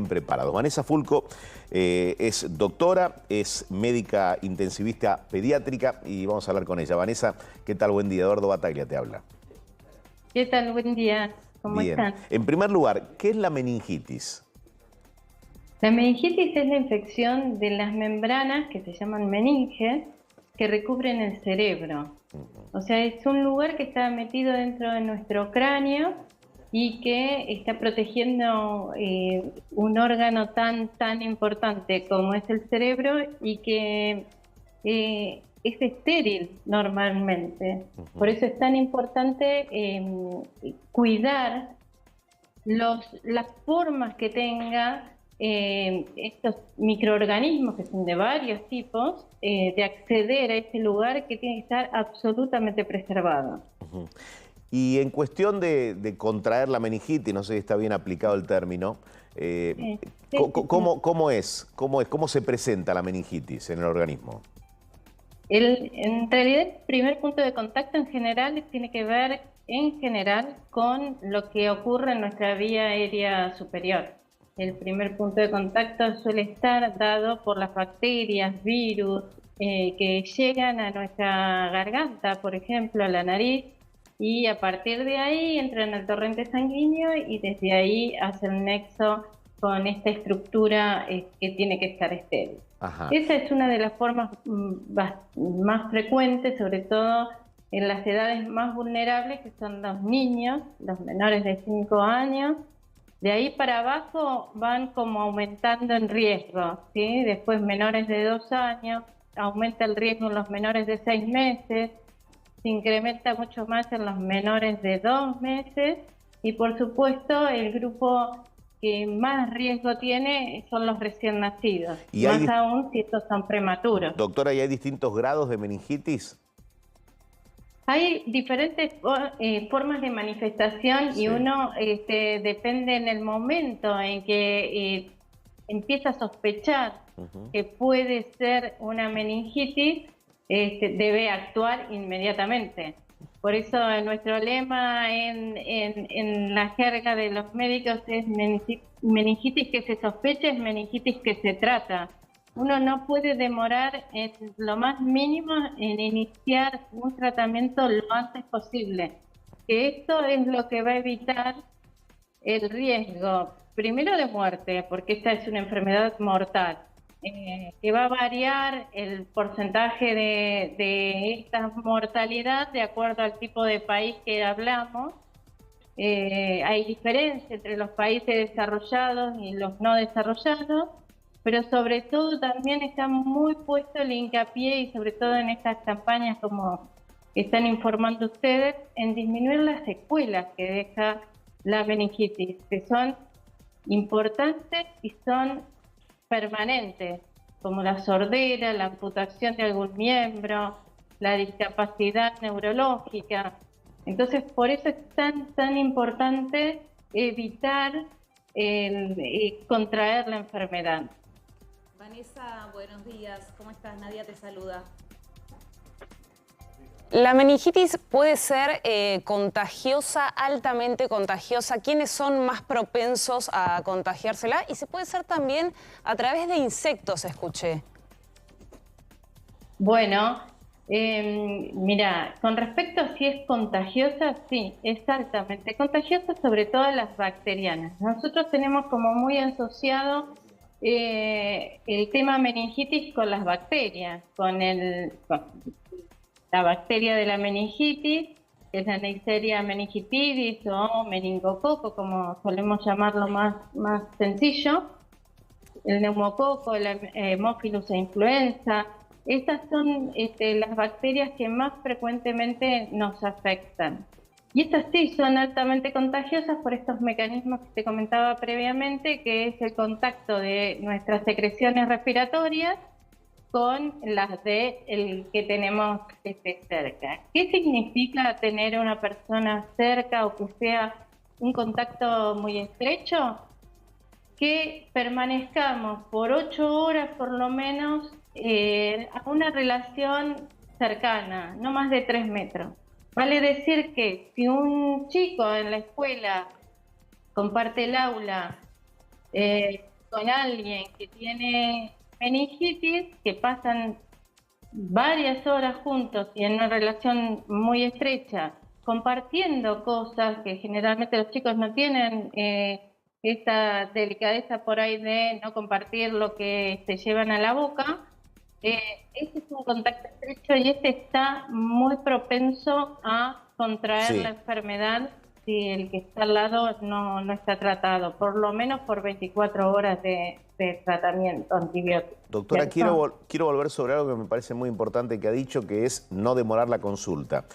bien preparados. Vanessa Fulco es doctora, es médica intensivista pediátrica y vamos a hablar con ella. Vanessa, ¿qué tal? Buen día. Eduardo Bataglia te habla. ¿Qué tal? Buen día. ¿Cómo Bien. están? En primer lugar, ¿qué es la meningitis? La meningitis es la infección de las membranas que se llaman meninges que recubren el cerebro. O sea, es un lugar que está metido dentro de nuestro cráneo y que está protegiendo un órgano tan importante como es el cerebro y que es estéril normalmente. Por eso es tan importante cuidar las formas que tenga estos microorganismos, que son de varios tipos, de acceder a ese lugar que tiene que estar absolutamente preservado. Y en cuestión de contraer la meningitis, no sé si está bien aplicado el término, ¿cómo es? ¿Cómo se presenta la meningitis en el organismo? En realidad, el primer punto de contacto en general tiene que ver con lo que ocurre en nuestra vía aérea superior. El primer punto de contacto suele estar dado por las bacterias, virus, que llegan a nuestra garganta, por ejemplo, a la nariz, y a partir de ahí entran al torrente sanguíneo y desde ahí hacen nexo con esta estructura que tiene que estar estéril. Ajá. Esa es una de las formas más frecuentes, sobre todo en las edades más vulnerables, que son los niños, los menores de 5 años. De ahí para abajo van como aumentando en riesgo, ¿sí? Después menores de 2 años, aumenta el riesgo en los menores de 6 meses, se incrementa mucho más en los menores de 2 meses y por supuesto el grupo que más riesgo tiene son los recién nacidos, ¿Y más aún si estos son prematuros. Doctora, ¿y hay distintos grados de meningitis? Hay diferentes formas de manifestación y uno depende en el momento en que empieza a sospechar que puede ser una meningitis, debe actuar inmediatamente. Por eso nuestro lema en la jerga de los médicos es meningitis que se sospecha, es meningitis que se trata. Uno no puede demorar en lo más mínimo en iniciar un tratamiento lo antes posible. Que esto es lo que va a evitar el riesgo, primero de muerte, porque esta es una enfermedad mortal, que va a variar el porcentaje de esta mortalidad de acuerdo al tipo de país que hablamos. Hay diferencia entre los países desarrollados y los no desarrollados, pero sobre todo también está muy puesto el hincapié, y sobre todo en estas campañas como están informando ustedes, en disminuir las secuelas que deja la meningitis, que son importantes y son permanentes, como la sordera, la amputación de algún miembro, la discapacidad neurológica. Entonces, por eso es tan importante evitar contraer la enfermedad. Vanessa, buenos días. ¿Cómo estás? Nadia te saluda. La meningitis puede ser contagiosa, altamente contagiosa. ¿Quiénes son más propensos a contagiársela? Y se puede ser también a través de insectos, escuché. Bueno, mira, con respecto a si es contagiosa, sí, es altamente contagiosa, sobre todo las bacterianas. Nosotros tenemos como muy asociado el tema meningitis con las bacterias, con la bacteria de la meningitis, que es la Neisseria meningitidis o meningococo, como solemos llamarlo más sencillo, el neumococo, el Haemophilus e influenza. Estas son las bacterias que más frecuentemente nos afectan. Y estas sí son altamente contagiosas por estos mecanismos que te comentaba previamente, que es el contacto de nuestras secreciones respiratorias con las el que tenemos cerca. ¿Qué significa tener una persona cerca o que sea un contacto muy estrecho? Que permanezcamos por 8 horas por lo menos a una relación cercana, no más de 3 metros. Vale decir que si un chico en la escuela comparte el aula con alguien que tiene meningitis, que pasan varias horas juntos y en una relación muy estrecha, compartiendo cosas que generalmente los chicos no tienen esta delicadeza por ahí de no compartir lo que se llevan a la boca. Este es un contacto estrecho y este está muy propenso a contraer la enfermedad si el que está al lado no está tratado, por lo menos por 24 horas de tratamiento antibiótico. Doctora, quiero volver sobre algo que me parece muy importante que ha dicho, que es no demorar la consulta.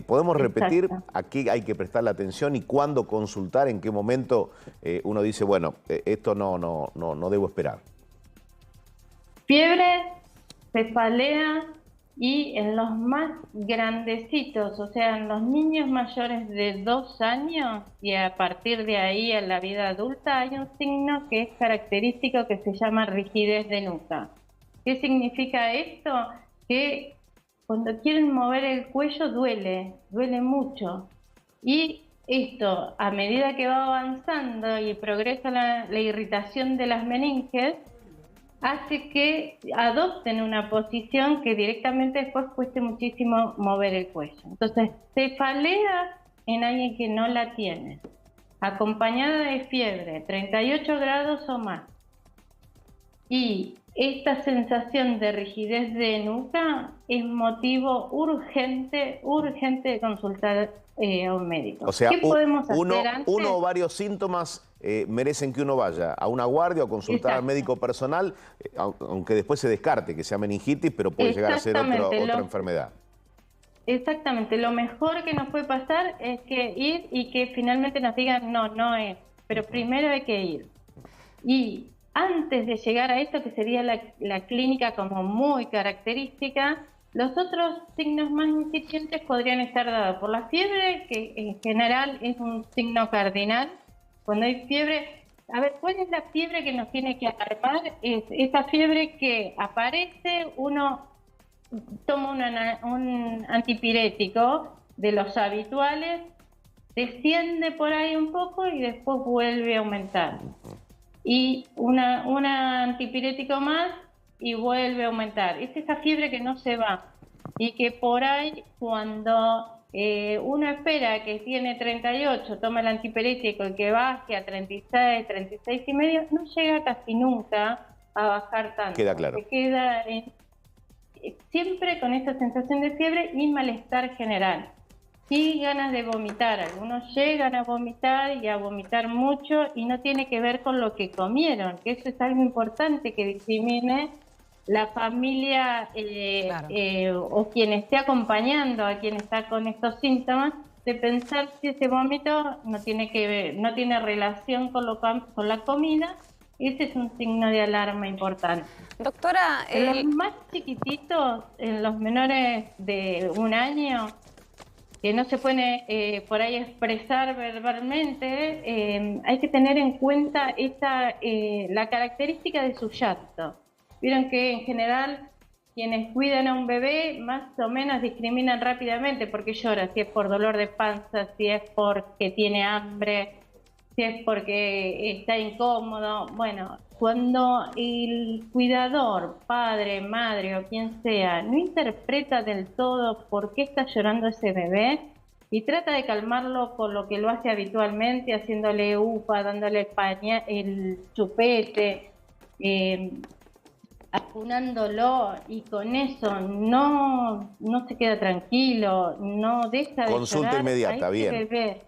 ¿Podemos repetir a qué hay que prestarle atención y cuándo consultar, en qué momento uno dice, bueno, esto no debo esperar? Fiebre, cefalea y en los más grandecitos, o sea, en los niños mayores de 2 años y a partir de ahí en la vida adulta hay un signo que es característico que se llama rigidez de nuca. ¿Qué significa esto? Que cuando quieren mover el cuello duele mucho. Y esto, a medida que va avanzando y progresa la irritación de las meninges, hace que adopten una posición que directamente después cueste muchísimo mover el cuello. Entonces, cefalea en alguien que no la tiene, acompañada de fiebre, 38 grados o más, y esta sensación de rigidez de nuca es motivo urgente de consultar a un médico. O sea, ¿qué podemos hacer antes? uno o varios síntomas merecen que uno vaya a una guardia o consultar al médico personal, aunque después se descarte que sea meningitis, pero puede llegar a ser otra enfermedad. Exactamente, lo mejor que nos puede pasar es que ir y que finalmente nos digan no es, pero primero hay que ir. Y antes de llegar a esto, que sería la clínica como muy característica, los otros signos más incipientes podrían estar dados por la fiebre, que en general es un signo cardinal. Cuando hay fiebre, a ver, ¿cuál es la fiebre que nos tiene que alarmar? Es esa fiebre que aparece, uno toma un antipirético de los habituales, desciende por ahí un poco y después vuelve a aumentar. Y un antipirético más y vuelve a aumentar. Es esa fiebre que no se va y que por ahí cuando uno espera que tiene 38, toma el antipirético y que baje a 36, 36 y medio, no llega casi nunca a bajar tanto. Queda claro. Se queda siempre con esa sensación de fiebre y malestar general. Sí, ganas de vomitar. Algunos llegan a vomitar y a vomitar mucho y no tiene que ver con lo que comieron, que eso es algo importante que discrimine la familia o quien esté acompañando a quien está con estos síntomas, de pensar si ese vómito no tiene relación con la comida. Ese es un signo de alarma importante. Doctora, en los más chiquititos, en los menores de 1 año, que no se puede por ahí expresar verbalmente, hay que tener en cuenta la característica de su llanto. Vieron que en general quienes cuidan a un bebé más o menos discriminan rápidamente porque llora, si es por dolor de panza, si es porque tiene hambre, si es porque está incómodo. Bueno, cuando el cuidador, padre, madre o quien sea, no interpreta del todo por qué está llorando ese bebé y trata de calmarlo con lo que lo hace habitualmente, haciéndole upa, dándole el chupete, acunándolo, y con eso no se queda tranquilo, no deja de Consulta llorar, inmediata, bien. Bebé.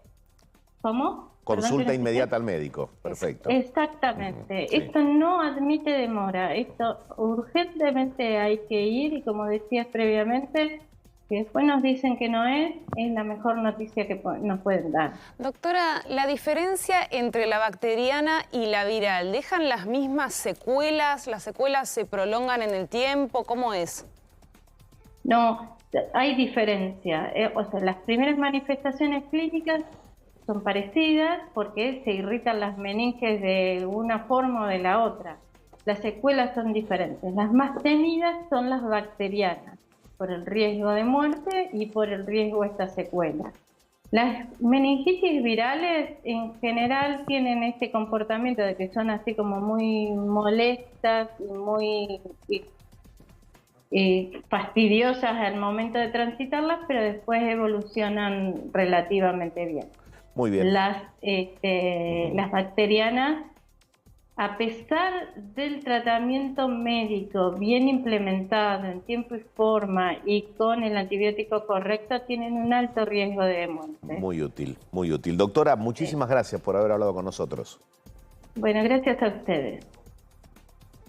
¿Cómo? Consulta inmediata al médico, perfecto. Exactamente, Sí. Esto no admite demora, esto urgentemente hay que ir, y como decías previamente, que después nos dicen que no es la mejor noticia que nos pueden dar. Doctora, ¿la diferencia entre la bacteriana y la viral dejan las mismas secuelas? ¿Las secuelas se prolongan en el tiempo? ¿Cómo es? No, hay diferencia. O sea, las primeras manifestaciones clínicas son parecidas porque se irritan las meninges de una forma o de la otra. Las secuelas son diferentes. Las más temidas son las bacterianas, por el riesgo de muerte y por el riesgo de esta secuela. Las meningitis virales en general tienen este comportamiento de que son así como muy molestas y muy fastidiosas al momento de transitarlas, pero después evolucionan relativamente bien. Muy bien. Las bacterianas, a pesar del tratamiento médico bien implementado en tiempo y forma y con el antibiótico correcto, tienen un alto riesgo de muerte. Muy útil, muy útil. Doctora, muchísimas gracias por haber hablado con nosotros. Bueno, gracias a ustedes.